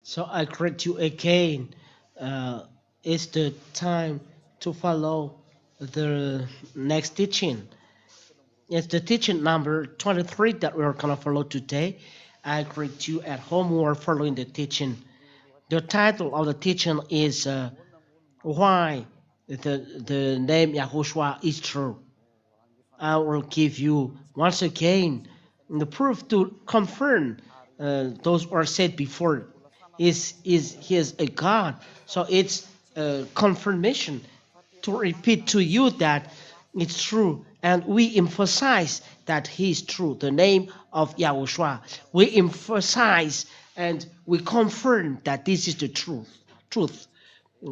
So I greet you again. It's the time to follow the next teaching. It's the teaching number 23 that we're going to follow today. I greet you at home who are following the teaching. The title of the teaching is Why the name Yahushua is True. I will give you once again the proof to confirm those who are said before. Is he is a God? So it's a confirmation to repeat to you that it's true, and we emphasize that he is true. The name of Yahushua, we emphasize and we confirm that this is the truth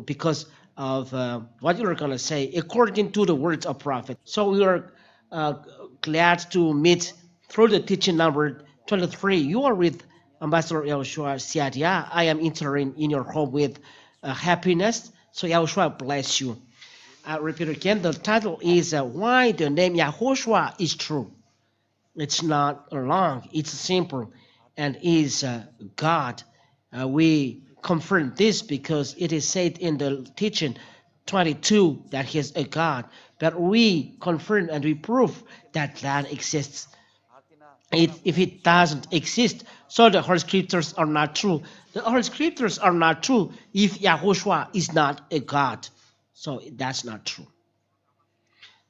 because of what you're going to say according to the words of prophet. So we are uh, glad to meet through the teaching number 23. You are with Ambassador Yahushua Siadia. I am entering in your home with happiness. So Yahushua bless you. I repeat again, the title is Why the Name Yahushua is True. It's not long, it's simple, and is God. We confirm this because it is said in the teaching 22 that He is a God, but we confirm and we prove that that exists. If it doesn't exist, so the Holy Scriptures are not true. The Holy Scriptures are not true if Yahushua is not a God. So that's not true,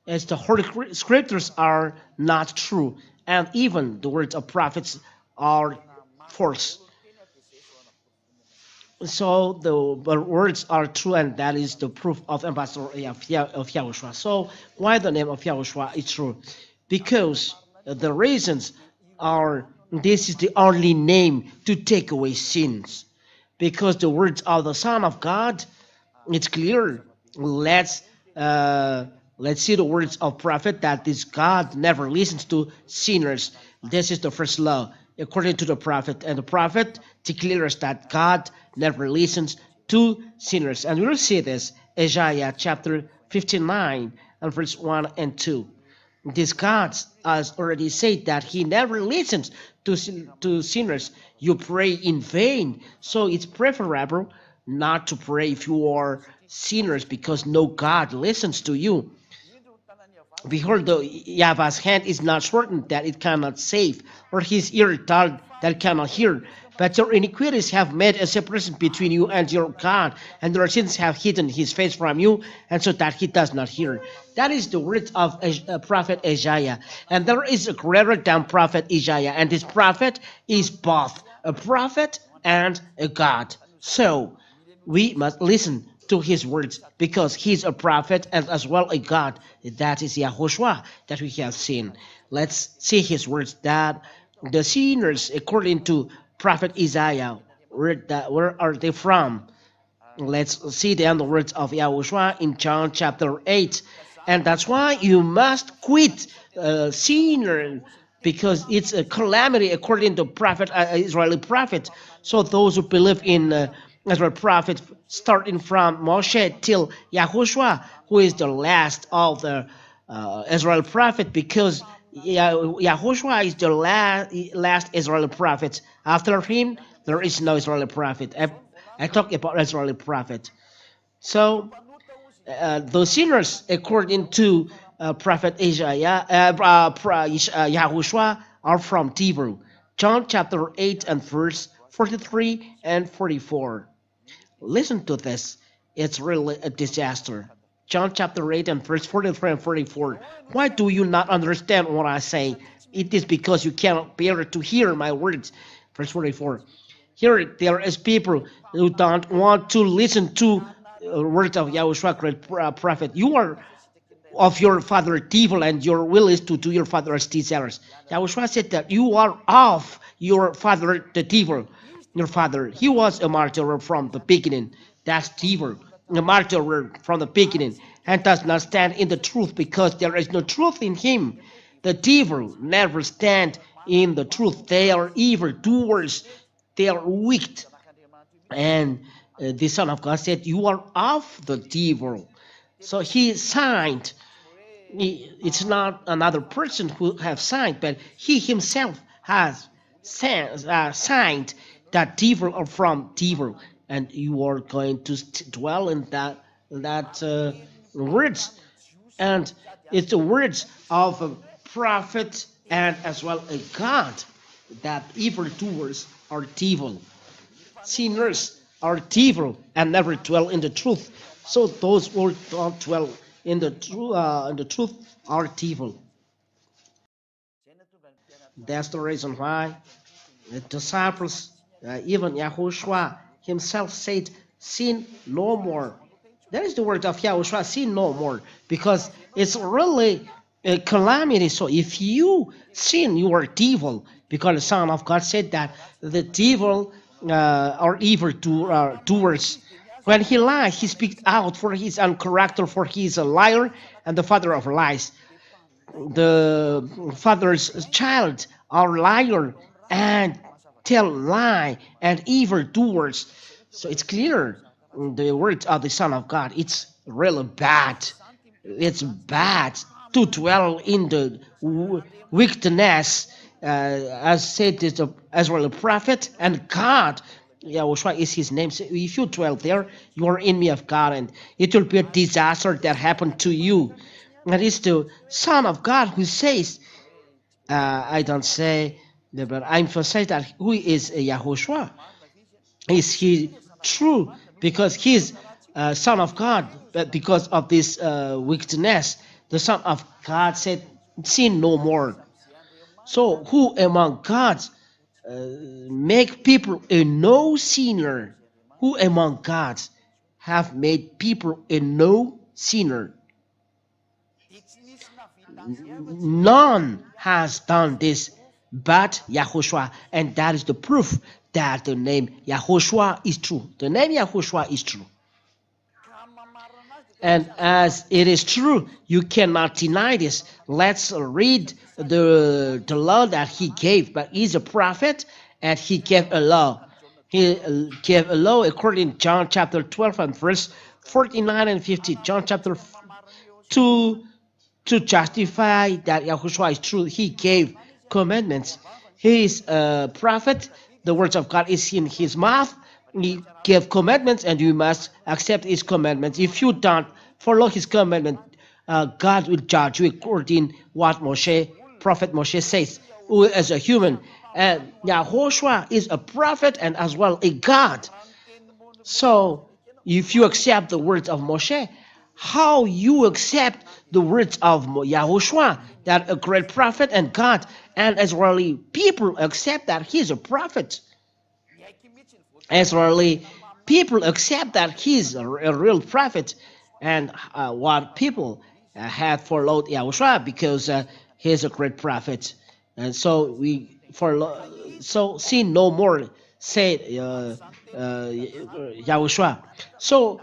as the Holy Scriptures are not true, and even the words of prophets are false. So the words are true, and that is the proof of Ambassador of Yahushua. So why the name of Yahushua is true? Because the reasons are this is the only name to take away sins. Because the words of the Son of God, it's clear. Let's uh, let's see the words of prophet that this God never listens to sinners. This is the first law according to the prophet, and the prophet declares that God never listens to sinners. And we'll see this Isaiah chapter 59 and verse 1 and 2. This God has already said that he never listens to sinners. You pray in vain. So it's preferable not to pray if you are sinners, because no God listens to you. Behold, the Yahweh's hand is not shortened that it cannot save, or his ear dull that it cannot hear. But your iniquities have made a separation between you and your God, and your sins have hidden his face from you, and so that he does not hear. That is the words of prophet Isaiah. And there is a greater than prophet Isaiah, and this prophet is both a prophet and a God. So we must listen to his words because he's a prophet and as well a God. That is Yahushua that we have seen. Let's see his words that the sinners, according to prophet Isaiah, where are they from? Let's see the words of Yahushua in John chapter 8. And that's why you must quit sinner, because it's a calamity according to prophet Israeli prophet. So those who believe in Israel prophet, starting from Moshe till Yahushua, who is the last of the Israel prophet, because Yahushua is the last Israeli prophet. After him, there is no Israeli prophet. I talk about Israeli prophet. So the sinners, according to prophet Isaiah, Yahushua, are from Hebrew. John chapter 8 and verse 43 and 44. Listen to this. It's really a disaster. John chapter 8 and verse 43 and 44. Why do you not understand what I say? It is because you cannot bear to hear my words. Verse 44. Here there is people who don't want to listen to words of Yahushua, great prophet. You are of your father devil, and your will is to do your father's desires. Yahushua said that you are of your father the devil. Your father, he was a martyr from the beginning. That's devil, a martyr from the beginning, and does not stand in the truth because there is no truth in him. The devil never stand in the truth. They are evil doers. They are wicked. And the Son of God said, you are of the devil. So he signed. It's not another person who have signed, but he himself has signed that devil or from devil, and you are going to dwell in that words, and it's the words of a prophet and as well a God, that evildoers are devil, sinners are devil and never dwell in the truth. So those who don't dwell in the truth are devil. That's the reason why the disciples, even Yahushua himself said, sin no more. That is the word of Yahushua, sin no more, because it's really a calamity. So if you sin, you are devil, because the Son of God said that the devil are evil doers. When he lies, he speaks out, for he is own character, for he is a liar and the father of lies. The father's child are liar and tell lie and evil doers. So it's clear the words of the Son of God. It's really bad. It's bad to dwell in the wickedness, as said is as well a prophet and God. Yahushua is his name. So if you dwell there, you are enemy of God, and it will be a disaster that happened to you. And it's the Son of God who says, I don't say, but I emphasize that who is Yahushua. Is he true? Because he's Son of God, but because of this wickedness, the Son of God said, sin no more. So who among gods make people a no sinner? Who among gods have made people a no sinner? None has done this but Yahushua, and that is the proof that the name Yahushua is true. The name Yahushua is true. And as it is true, you cannot deny this. Let's read the law that he gave. But he's a prophet, and he gave a law. He gave a law according to John chapter 12 and verse 49 and 50. John chapter 2, to justify that Yahushua is true, he gave commandments. He is a prophet. The words of God is in his mouth. He gave commandments, and you must accept his commandments. If you don't follow his commandment, God will judge you according what Prophet Moshe says, who is a human. And Yahushua is a prophet and as well a God. So if you accept the words of Moshe, how you accept the words of Yahushua, that a great prophet and God, and Israeli people accept that he is a prophet. Israeli people accept that he is a real prophet, and what people have followed Yahushua because he is a great prophet, and so we follow. So sin no more, said Yahushua. So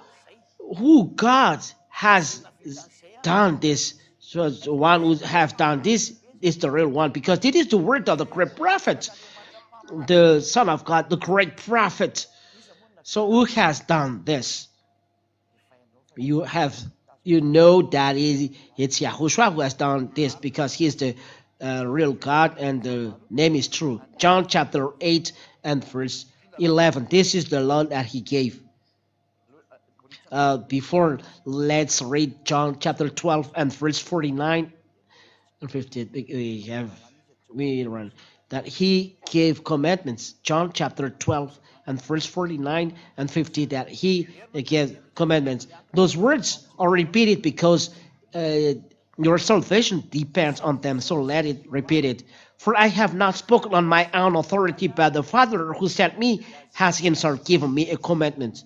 who God has done this? So the one who have done this is the real one, because it is the word of the great prophet, the Son of God, the great prophet. So who has done this? You know that it's Yahushua who has done this, because he is the real God and the name is true. John chapter 8 and verse 11. This is the law that he gave. Before, let's read John chapter 12 and verse 49 and 50. We run that he gave commandments. John chapter 12 and verse 49 and 50, that he gave commandments. Those words are repeated because your salvation depends on them. So let it repeat it. For I have not spoken on my own authority, but the Father who sent me has himself given me a commandment.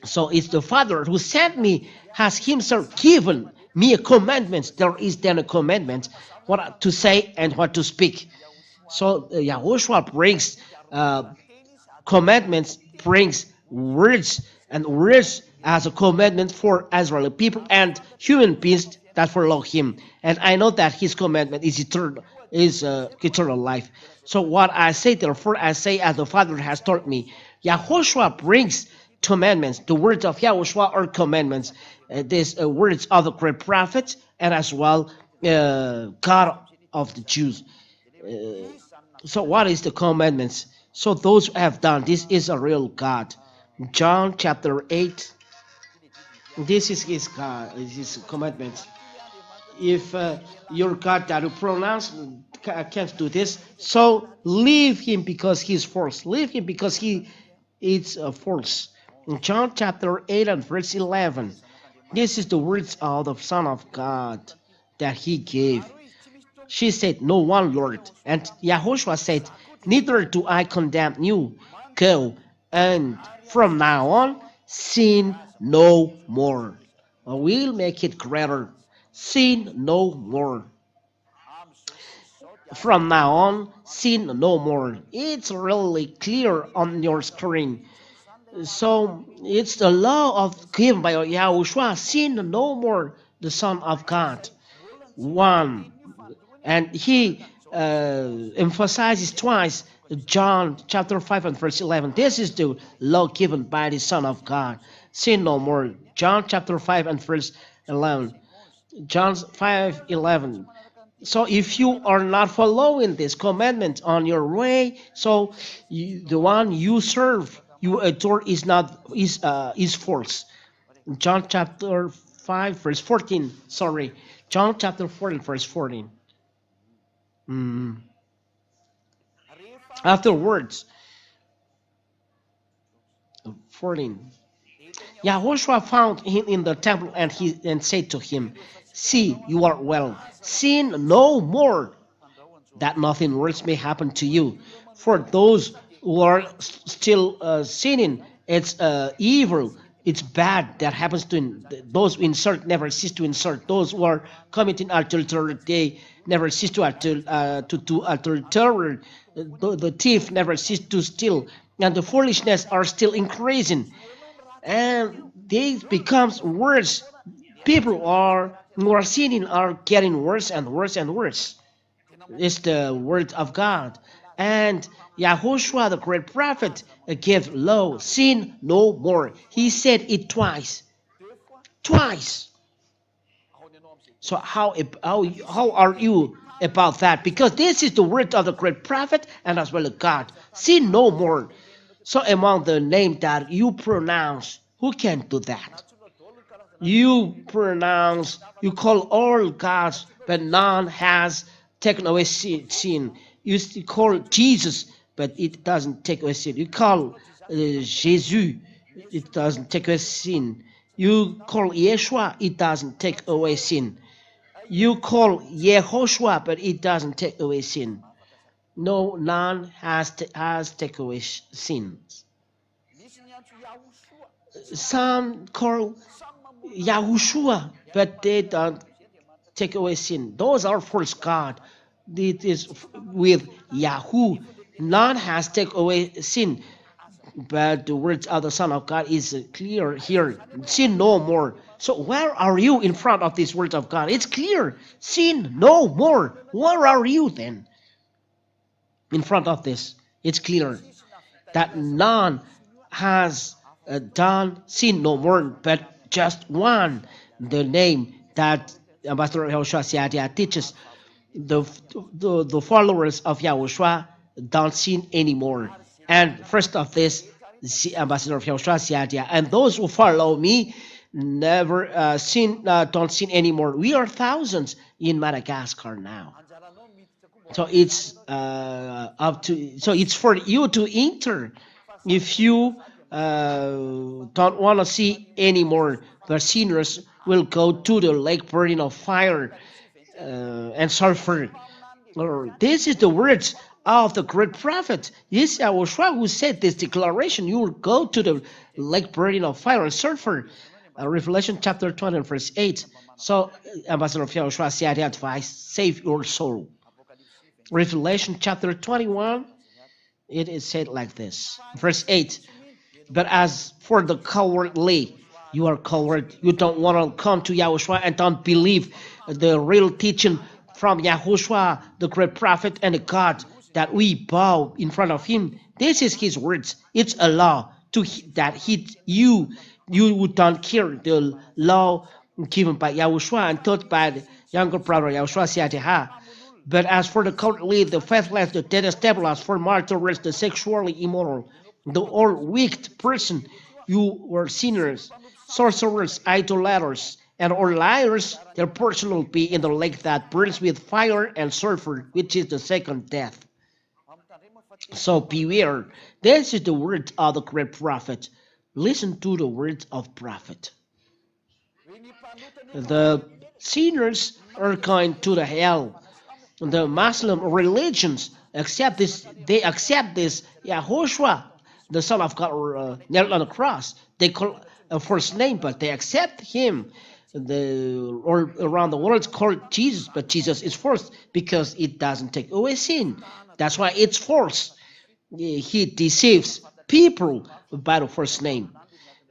So it's the Father who sent me has himself given me a commandment. There is then a commandment, what to say and what to speak. So Yahushua brings commandments, brings words, and words as a commandment for Israeli people and human beings that follow him. And I know that his commandment is eternal life. So what I say, therefore, I say as the Father has taught me. Yahushua brings commandments. The words of Yahushua are commandments. These words of the great prophets, and as well God of the Jews. So what is the commandments? So those who have done this is a real God. John chapter 8. This is his God, his commandments. If your God that you pronounce can't do this, so leave him because he's false. Leave him because he is false. In John chapter 8 and verse 11, this is the words of the Son of God that he gave. She said, "No one, Lord." And Yahushua said, "Neither do I condemn you. Go, and from now on, sin no more." I will make it greater. Sin no more. From now on, sin no more. It's really clear on your screen. So it's the law of given by Yahushua. Sin no more, the Son of God. One. And he emphasizes twice John chapter 5 and verse 11. This is the law given by the Son of God. Sin no more. John chapter 5 and verse 11. John 5:11. So if you are not following this commandment on your way, so the one you serve, you adore is false. John chapter 5 verse 14. Sorry, John chapter 14 verse 14. Afterwards, 14. Yahushua found him in the temple and said to him, "See, you are well. Sin no more, that nothing worse may happen to you. For those who are still sinning, it's evil. It's bad that happens to those who insult never cease to insult. Those who are committing adultery, they never cease to do adultery. The thief never cease to steal, and the foolishness are still increasing, and this becomes worse. People who are sinning are getting worse and worse and worse. It's the word of God. And Yahushua, the great prophet, gave law, sin no more. He said it twice. Twice. So how are you about that? Because this is the word of the great prophet and as well as God. Sin no more. So among the name that you pronounce, who can do that? You call all gods, but none has taken away sin. You call Jesus, but it doesn't take away sin. You call Jesus, it doesn't take away sin. You call Yeshua, it doesn't take away sin. You call YAHOSHUA, but it doesn't take away sin. No, none has take away sins. Some call YAHOSHUA, but they don't take away sin. Those are false God. It is with Yahoo. None has take away sin, but the words of the Son of God is clear here. Sin no more. So where are you in front of these words of God? It's clear. Sin no more. Where are you then? In front of this, it's clear that none has done sin no more, but just one. The name that Ambassador YAHOSHUA teaches, the followers of Yahushua don't sin anymore. And first of this, the Ambassador of YAHOSHUA, and those who follow me never don't sin anymore. We are thousands in Madagascar now. So it's it's for you to enter. If you don't want to see anymore, the sinners will go to the lake burning of fire and sulfur. This is the words of the great prophet. Yes, Yahushua who said this declaration. You will go to the lake burning of fire and sulfur. Revelation chapter 20 verse 8. So Ambassador of Yahushua said advice, save your soul. Revelation chapter 21, it is said like this. Verse 8. But as for the cowardly, you are coward. You don't want to come to Yahushua and don't believe the real teaching from Yahushua, the great prophet and the God, that we bow in front of him. This is his words. It's a law that you don't care the law given by Yahushua and taught by the younger brother Yahushua. But as for the cowardly, the faithless, the detestable, for martyrs, the sexually immoral, the all wicked person, you were sinners, sorcerers, idolaters, and all liars, their portion will be in the lake that burns with fire and sulfur, which is the second death. So beware. This is the word of the great prophet. Listen to the words of prophet. The sinners are going to the hell. The Muslim religions accept this. They accept this YAHOSHUA, the Son of God, nailed on the cross. They call a first name, but they accept him. Or around the world called Jesus, but Jesus is first because it doesn't take away sin. That's why it's false. He deceives people by the first name.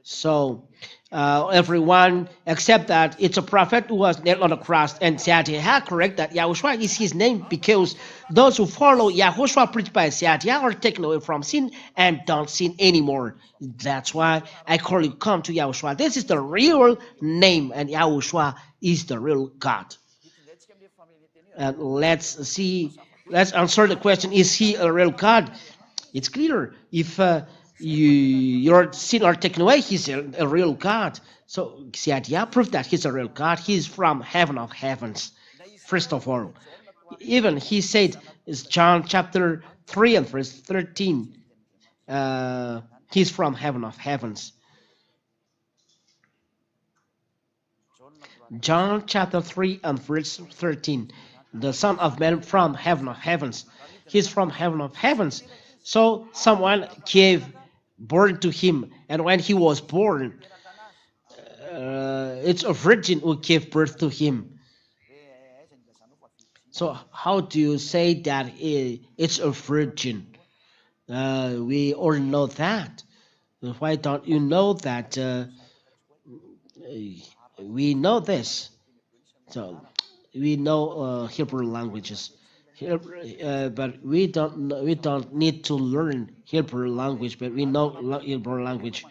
So everyone except that it's a prophet who was nailed on the cross and Sadia correct that Yahushua is his name because those who follow Yahushua preached by Sadia are taken away from sin and don't sin anymore. That's why I call you come to Yahushua. This is the real name and Yahushua is the real God. And let's answer the question, is he a real God? It's clear. If your sin are taken away, he's a real God. So Sadia proved that he's a real God. He's from heaven of heavens, first of all. Even he said, it's John chapter 3 and verse 13, he's from heaven of heavens. John chapter 3 and verse 13, the Son of Man from heaven of heavens. He's from heaven of heavens. So someone gave birth to him, and when he was born, it's a virgin who gave birth to him. So how do you say that it's a virgin? We all know that. Why don't you know that? We know this. So we know Hebrew languages. But we don't need to learn Hebrew language, but we know Hebrew language,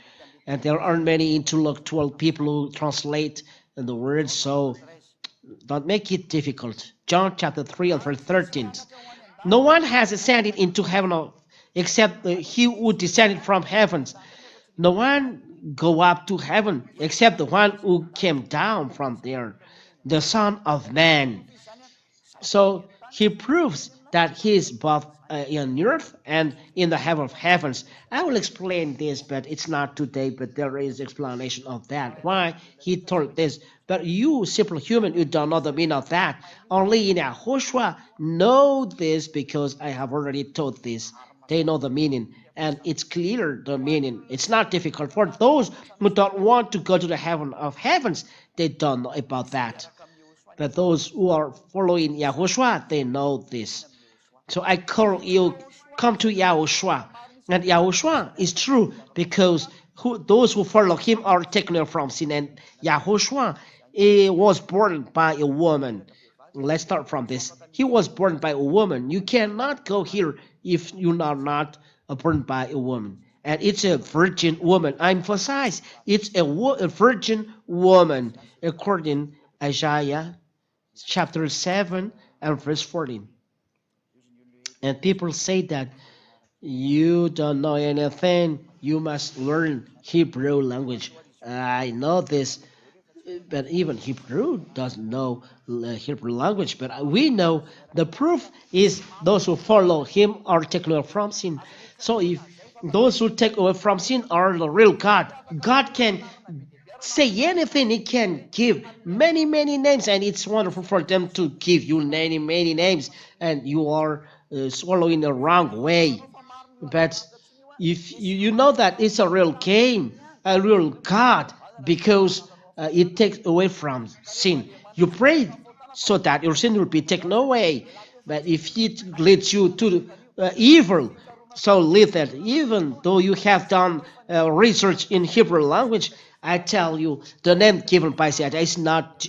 and there aren't many intellectual people who translate the words, so don't make it difficult. John chapter 3 and verse 13. No one has ascended into heaven except he who descended from heavens. No one go up to heaven except the one who came down from there, the Son of Man. So he proves that he is both in earth and in the heaven of heavens. I will explain this, but it's not today, but there is explanation of that, why he told this. But you, simple human, you don't know the meaning of that. Only in YAHOSHUA know this because I have already taught this. They know the meaning, and it's clear the meaning. It's not difficult. For those who don't want to go to the heaven of heavens, they don't know about that. But those who are following YAHOSHUA, they know this. So I call you, come to YAHOSHUA. And YAHOSHUA is true because those who follow him are taken away from sin. And YAHOSHUA was born by a woman. Let's start from this. He was born by a woman. You cannot go here if you are not born by a woman. And it's a virgin woman. I emphasize, it's a virgin woman according to Isaiah chapter 7 and verse 14. And people say that you don't know anything, you must learn Hebrew language. I know this, but even Hebrew doesn't know Hebrew language. But we know the proof is those who follow him are taken away from sin. So if those who take away from sin are the real God, God can say anything. He can give many names, and it's wonderful for them to give you many names, and you are swallowing the wrong way. But if you know that it's a real game, a real God, because it takes away from sin. You pray so that your sin will be taken away, but if it leads you to evil, so leave that. Even though you have done research in Hebrew language, I tell you, the name given by Sadia is not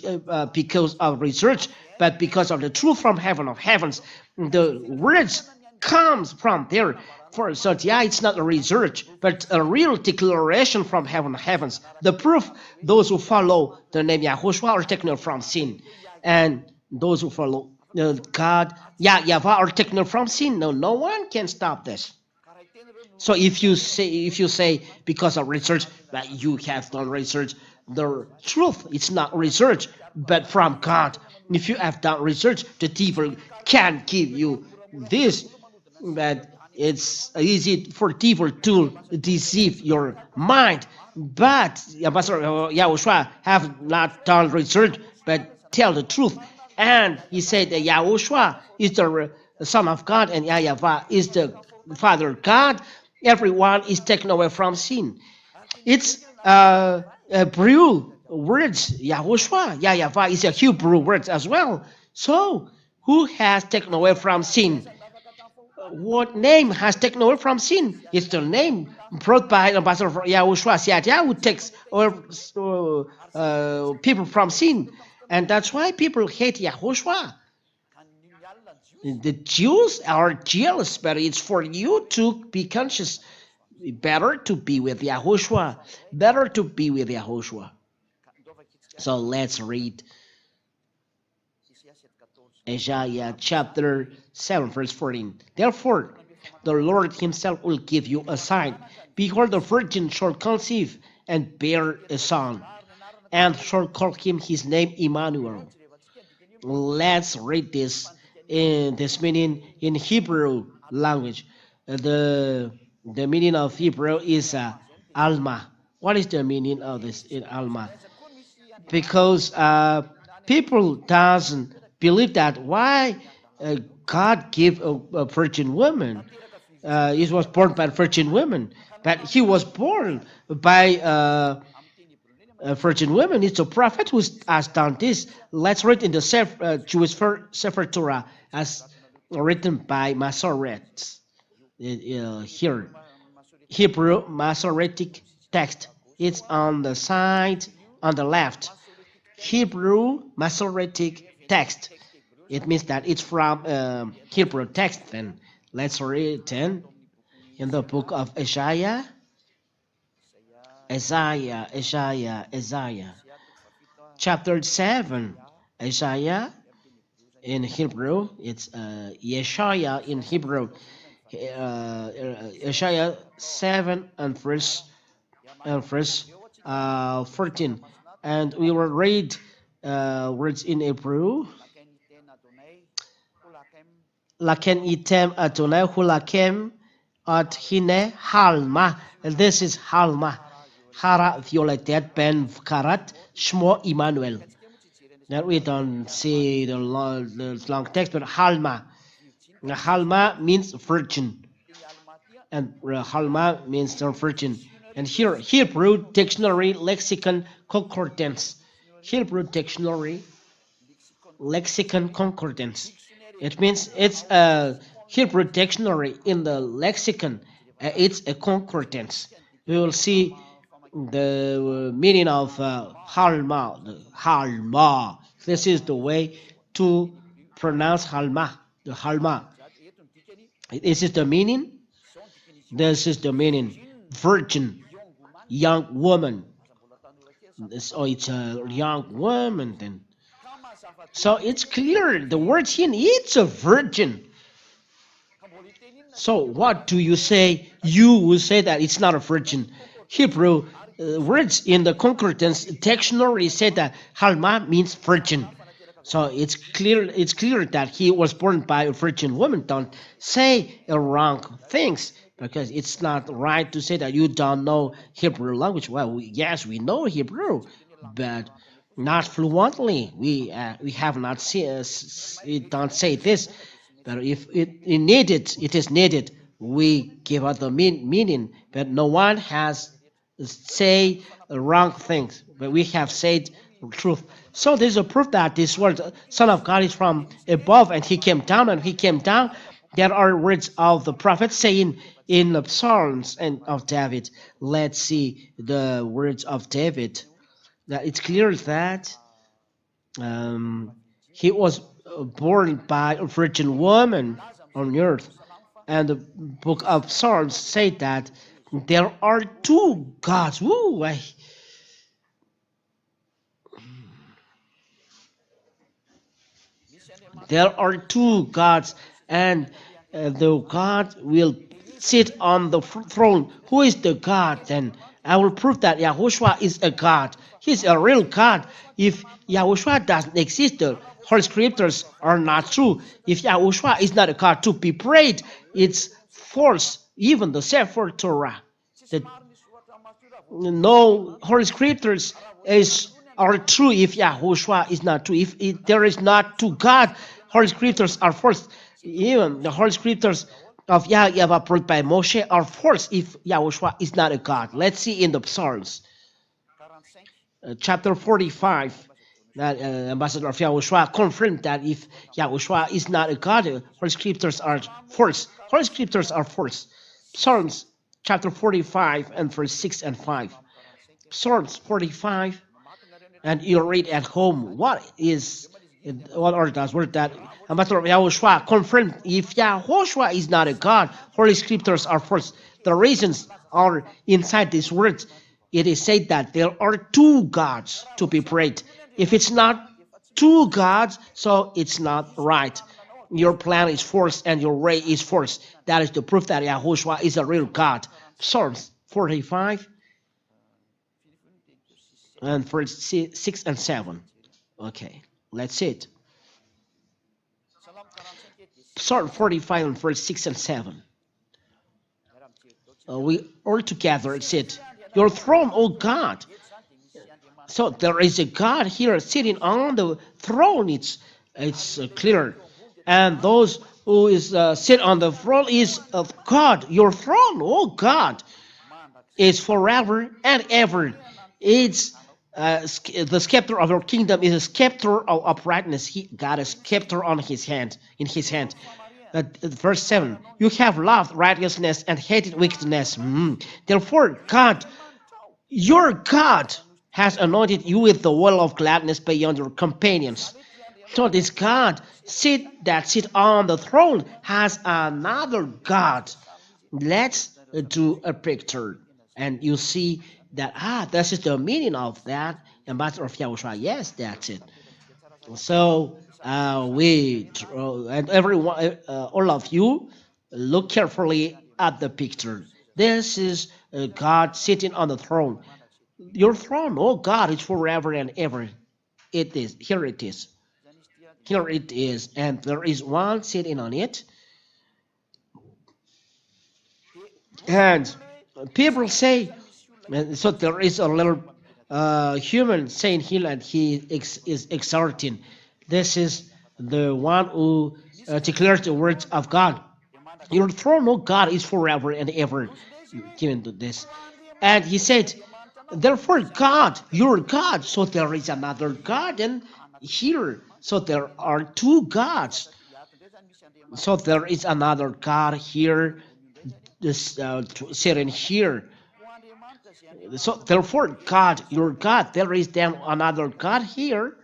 because of research, but because of the truth from heaven of heavens. The words comes from there. For Sadia, it's not a research, but a real declaration from heaven of heavens. The proof, those who follow the name YAHOSHUA are taken from sin, and those who follow God, Yahweh are taken from sin. No, no one can stop this. So if you say because of research that you have done research, the truth it's not research but from God. If you have done research, the devil can give you this, that it's easy for devil to deceive your mind. But Ambassador Yahushua have not done research but tell the truth. And he said that Yahushua is the Son of God and Yahweh is the Father God. Everyone is taken away from sin. It's Hebrew words, Yahushua, Yahweh is a Hebrew word as well. So, who has taken away from sin? What name has taken away from sin? It's the name brought by Ambassador Yahushua, Seattle, who takes over people from sin. And that's why people hate Yahushua. The Jews are jealous, but it's for you to be conscious. Better to be with Yahushua. Better to be with Yahushua. So let's read Isaiah chapter 7, verse 14. Therefore, the Lord himself will give you a sign. Behold, the virgin shall conceive and bear a son, and shall call him his name Emmanuel. Let's read this in this meaning in Hebrew language. The meaning of Hebrew is Alma. What is the meaning of this in Alma? Because people doesn't believe that why God gave a virgin woman. He was born by a virgin woman, but he was born by virgin women. It's a prophet who has done this. Let's read in the Jewish Sefer Torah as written by Masoret. Here, Hebrew Masoretic text. It's on the side on the left. Hebrew Masoretic text. It means that it's from Hebrew text. Then let's read then in the book of Isaiah. Isaiah. Chapter 7. Isaiah in Hebrew. It's Yeshaya in Hebrew. Isaiah 7 and verse 14. And we will read words in Hebrew. Laken item Adonai hulakem at hine halma. This is halma. Hara violetet ben karat shmo Emmanuel. Now we don't see the long text, but halma. Halma means virgin, and halma means the virgin. And here, Hebrew dictionary lexicon concordance. Hebrew dictionary lexicon concordance. It means it's a Hebrew dictionary in the lexicon. It's a concordance. We will see the meaning of halma. Halma. This is the way to pronounce halma. The halma. This is the meaning. This is the meaning. Virgin, young woman. So it's a young woman then. So it's clear the word here, it's a virgin. So what do you say? You will say that it's not a virgin. Hebrew words in the concordance dictionary say that Halma means virgin. So it's clear that he was born by a virgin woman. Don't say wrong things, because it's not right to say that you don't know Hebrew language. Well, yes, we know Hebrew, but not fluently. We have not we don't say this. But if it is needed, we give out the meaning. But no one has say wrong things, but we have said truth. So there's a proof that this word Son of God is from above, and he came down, and he came down. There are words of the prophet saying in the Psalms and of David. Let's see the words of David. Now it's clear that he was born by a virgin woman on earth. And the book of Psalms say that there are two gods. Woo, There are two gods, and the God will sit on the throne. Who is the God then? I will prove that Yahushua is a God. He's a real God. If Yahushua doesn't exist, the Holy Scriptures are not true. If Yahushua is not a God to be prayed, it's false. Even the Sefer Torah, the no Holy Scriptures are true if Yahushua is not true. If there is not two God, Holy Scriptures are false. Even the Holy Scriptures of Yahweh approved by Moshe are false if Yahushua is not a God. Let's see in the Psalms, chapter 45. That ambassador of Yahushua confirmed that if Yahushua is not a God, Holy Scriptures are false. Holy Scriptures are false. Psalms chapter 45 and verse 6 and 5. Psalms 45, and you read at home what are those words that Ambassador of Yahushua confirmed. If Yahushua is not a God, Holy Scriptures are false. The reasons are inside these words. It is said that there are two gods to be prayed. If it's not two gods, so it's not right. Your plan is false and your way is false. That is the proof that Yahushua is a real God. Psalms 45 and verse 6 and 7. Okay, let's see it. Psalm 45 and verse 6 and 7. We all together said, your throne, O God. So there is a God here sitting on the throne. It's clear. And those who is sit on the throne is of God. Your throne, oh God, is forever and ever. It's the scepter of your kingdom is a scepter of uprightness. He got a scepter on his hand, in his hand. Verse 7, you have loved righteousness and hated wickedness. Therefore, God, your God, has anointed you with the oil of gladness beyond your companions. So this God that sit on the throne has another God. Let's do a picture, and you see that this is the meaning of that. Ambassador of Yahushua. Yes, that's it. So and everyone, all of you, look carefully at the picture. This is God sitting on the throne. Your throne, oh God, is forever and ever. It is. Here it is. Here it is. And there is one sitting on it. And people say, so there is a little human saying here, and he is exhorting. This is the one who declares the words of God. Your throne, oh God, is forever and ever. Given to this. And he said, therefore, God, your God. So there is another God, and here, so there are two gods. So there is another God here, this sitting here. So therefore, God, your God, there is then another God here.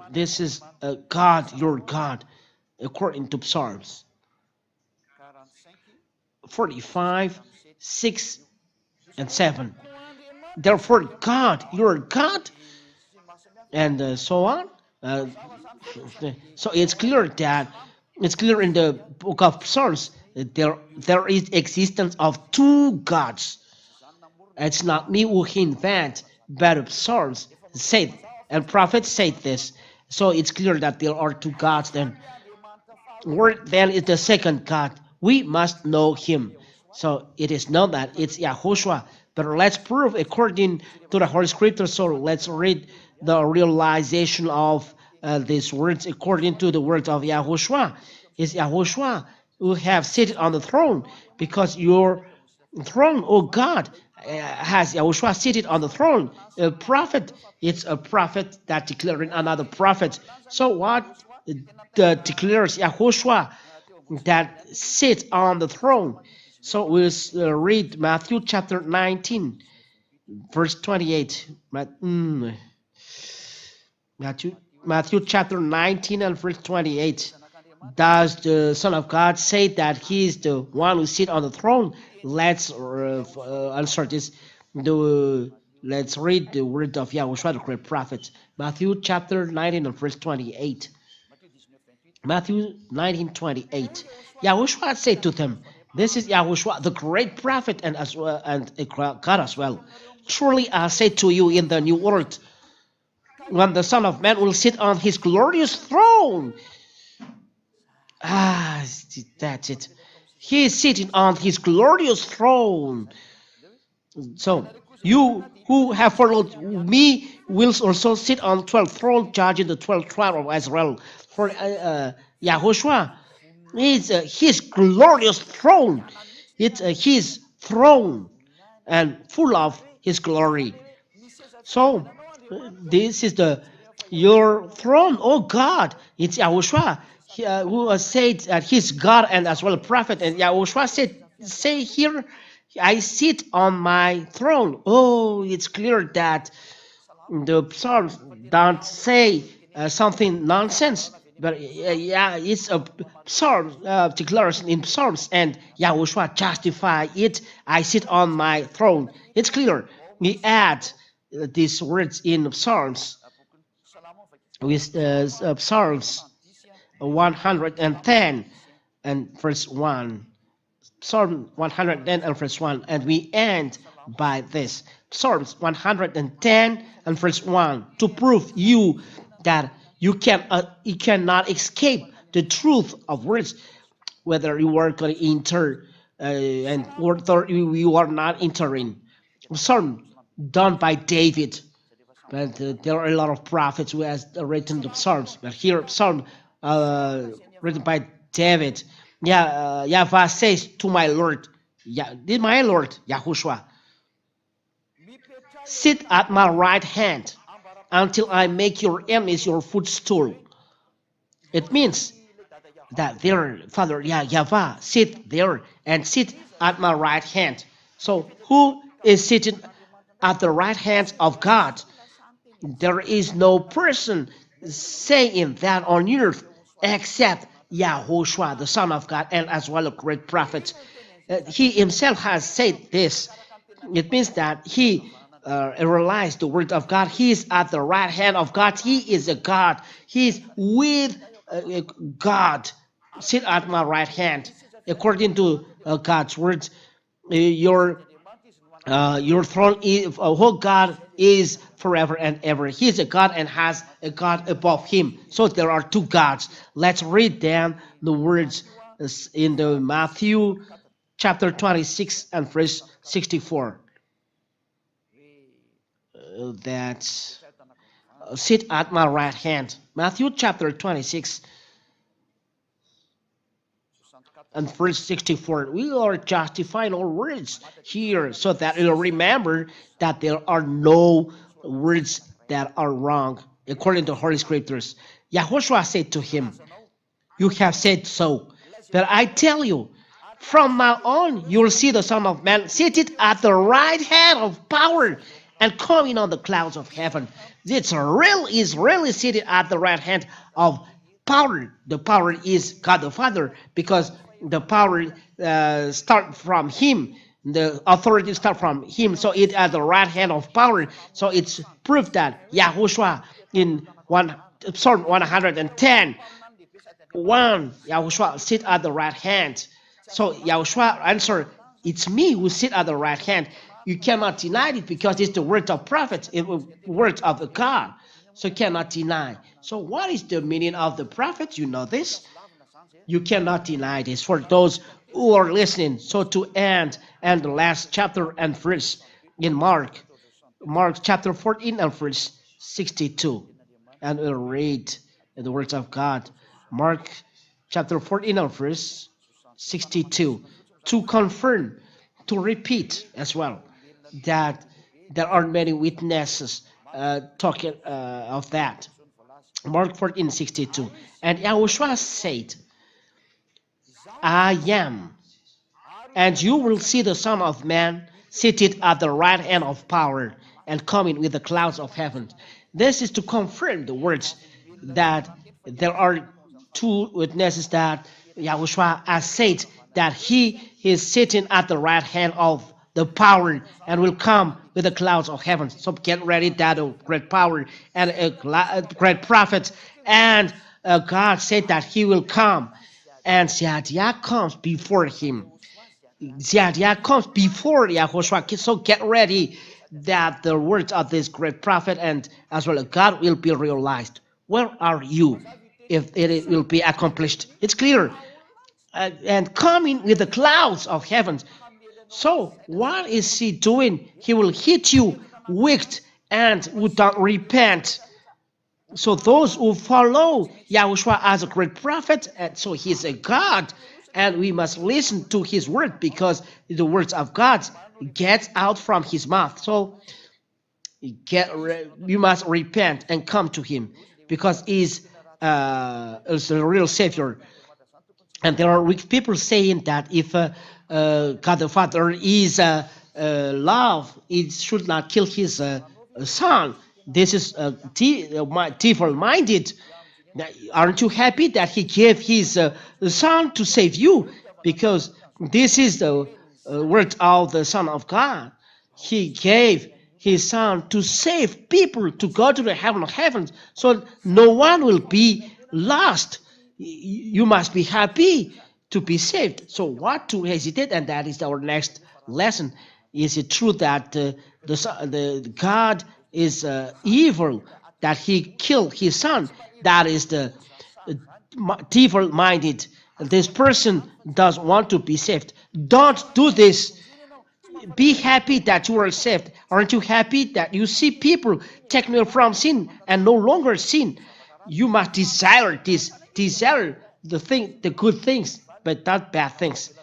This is God, your God, according to Psalms 45, 6 and 7. Therefore, God, your God, and so on. So it's clear in the book of Psalms that there is existence of two gods. It's not me who invent, but Psalms said, and prophets said this. So it's clear that there are two gods. Then, where then is the second God? We must know Him. So it is known that it's Yahushua. But let's prove according to the Holy Scripture. So let's read the realization of these words according to the words of Yahushua. It's Yahushua who have seated on the throne, because your throne, oh God, has Yahushua seated on the throne. A prophet, it's a prophet that declaring another prophet. So what declares Yahushua that sits on the throne? So we'll read Matthew chapter 19, verse 28. Matthew chapter 19 and verse 28. Does the Son of God say that He is the one who sits on the throne? Let's answer this. The Let's read the word of Yahushua, the great prophet. Matthew chapter 19 and verse 28. Matthew 19:28. Yahushua said to them, "This is Yahushua, the great prophet, and as well, and God as well. Truly I say to you, in the new world, when the Son of Man will sit on his glorious throne." Ah, that's it. He is sitting on his glorious throne. So you who have followed me will also sit on 12th throne, judging the 12th tribe of Israel. For Yahushua is his glorious throne. It's his throne and full of his glory. So this is the your throne, oh God. It's Yahushua who said that he's God and as well a prophet. And Yahushua said, say here, I sit on my throne. Oh, it's clear that the Psalms don't say something nonsense. But yeah, it's a psalm declaration in Psalms, and Yahushua justify it. I sit on my throne. It's clear. We add these words in Psalms with Psalms 110 and verse 1. Psalm 110 and verse 1, and we end by this. Psalms 110 and verse 1, to prove you that you cannot escape the truth of words, whether you are going to enter and whether you are not entering. Psalm done by David, but there are a lot of prophets who has written the Psalms, but here Psalm written by David. Yeah, Yahweh says to my Lord, my Lord, Yahushua, sit at my right hand until I make your enemies your footstool. It means that there, Father, Yahweh, sit there and sit at my right hand. So who is sitting at the right hand of God? There is no person saying that on earth except Yahushua, the Son of God, and as well a great prophet. He himself has said this. It means that he realized the word of God. He is at the right hand of God. He is a God. He is with God. Sit at my right hand. According to God's words, your throne is, oh God is forever and ever. He is a God and has a God above him. So there are two gods. Let's read then the words in the Matthew chapter 26 and verse 64. That sit at my right hand. Matthew chapter 26 and verse 64. We are justifying our words here so that you'll remember that there are no words that are wrong according to Holy Scriptures. Yahushua said to him, you have said so, but I tell you, from now on you'll see the Son of Man seated at the right hand of power and coming on the clouds of heaven. It's really seated at the right hand of power. The power is God the Father, because the power start from him. The authority start from him. So it at the right hand of power. So it's proof that Yahushua in Psalm 110, Yahushua sit at the right hand. So Yahushua answered, it's me who sit at the right hand. You cannot deny it because it's the word of prophets, it's the word of God. So you cannot deny. So what is the meaning of the prophet? You know this. You cannot deny this for those who are listening. So to end and the last chapter and verse in Mark chapter 14 and verse 62. And we'll read the words of God. Mark chapter 14 and verse 62. To confirm, to repeat as well, that there are many witnesses talking of that. Mark 14:62. And Yahushua said, I am, and you will see the Son of Man seated at the right hand of power and coming with the clouds of heaven. This is to confirm the words that there are two witnesses that Yahushua has said that he is sitting at the right hand of the power and will come with the clouds of heaven. So get ready that a great power and a great prophet. And God said that he will come. And Zechariah comes before him. Zechariah comes before Yahushua. So get ready that the words of this great prophet and as well as God will be realized. Where are you if it will be accomplished? It's clear. And coming with the clouds of heavens. So what is he doing? He will hit you wicked and would not repent. So those who follow Yahushua as a great prophet, and so he's a God, and we must listen to his word because the words of God get out from his mouth. So you must repent and come to him because he's the real savior. And there are weak people saying that if God the Father is love, it should not kill his son. This is devil-minded. Aren't you happy that he gave his son to save you? Because this is the word of the Son of God. He gave his son to save people to go to the heaven of heavens, so no one will be lost. You must be happy to be saved. So what to hesitate? And that is our next lesson. Is it true that the God is evil, that he killed his son? That is the devil-minded. This person does want to be saved. Don't do this. Be happy that you are saved. Aren't you happy that you see people taken away from sin and no longer sin? You must desire this, desire the good things, but not bad things.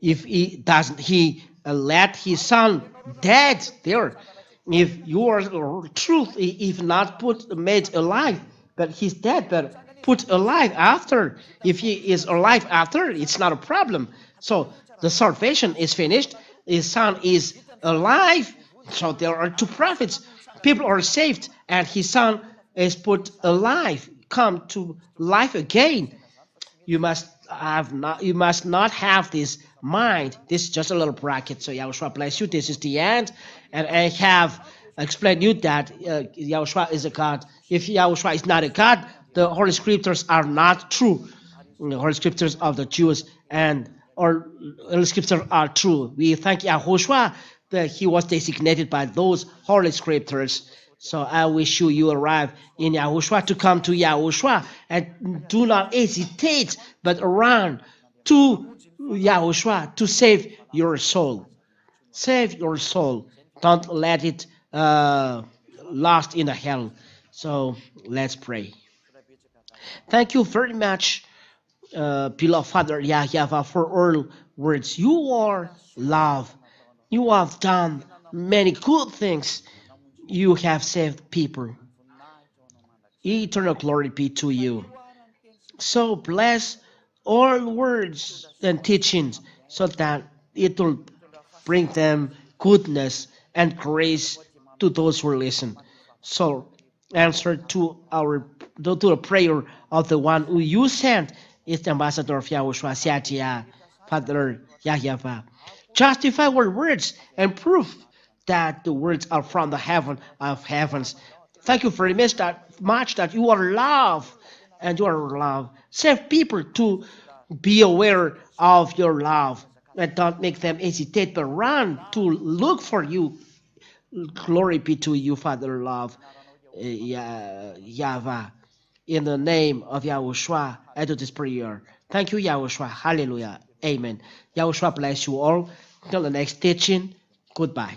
If he doesn't, he let his son dead there. If your truth, if not put made alive, but he's dead, but put alive after. If he is alive after, it's not a problem. So the salvation is finished. His son is alive. So there are two prophets. People are saved, and his son is put alive, come to life again. You must not have this mind. This is just a little bracket. So Yahushua bless you. This is the end, and I have explained you that Yahushua is a God. If Yahushua is not a God, the Holy Scriptures are not true. The Holy Scriptures of the Jews and or Holy Scriptures are true. We thank Yahushua that he was designated by those Holy Scriptures. So I wish you arrive in Yahushua to come to Yahushua and do not hesitate, but run to Yahushua to save your soul. Save your soul. Don't let it lost in the hell. So let's pray. Thank you very much, beloved Father Yahyava, for all words. You are love. You have done many good things. You have saved people. Eternal glory be to you. So bless all words and teachings so that it will bring them goodness and grace to those who listen. So answer to the prayer of the one who you sent is the ambassador of Yahushua, Seatia, Father Yahyava. Justify our words and prove that the words are from the heaven of heavens. Thank you very much that you are love and you are love. Save people to be aware of your love and don't make them hesitate but run to look for you. Glory be to you, Father love, Yahweh. In the name of Yahushua, I do this prayer. Thank you, Yahushua. Hallelujah. Amen. Yahushua bless you all. Until the next teaching, goodbye.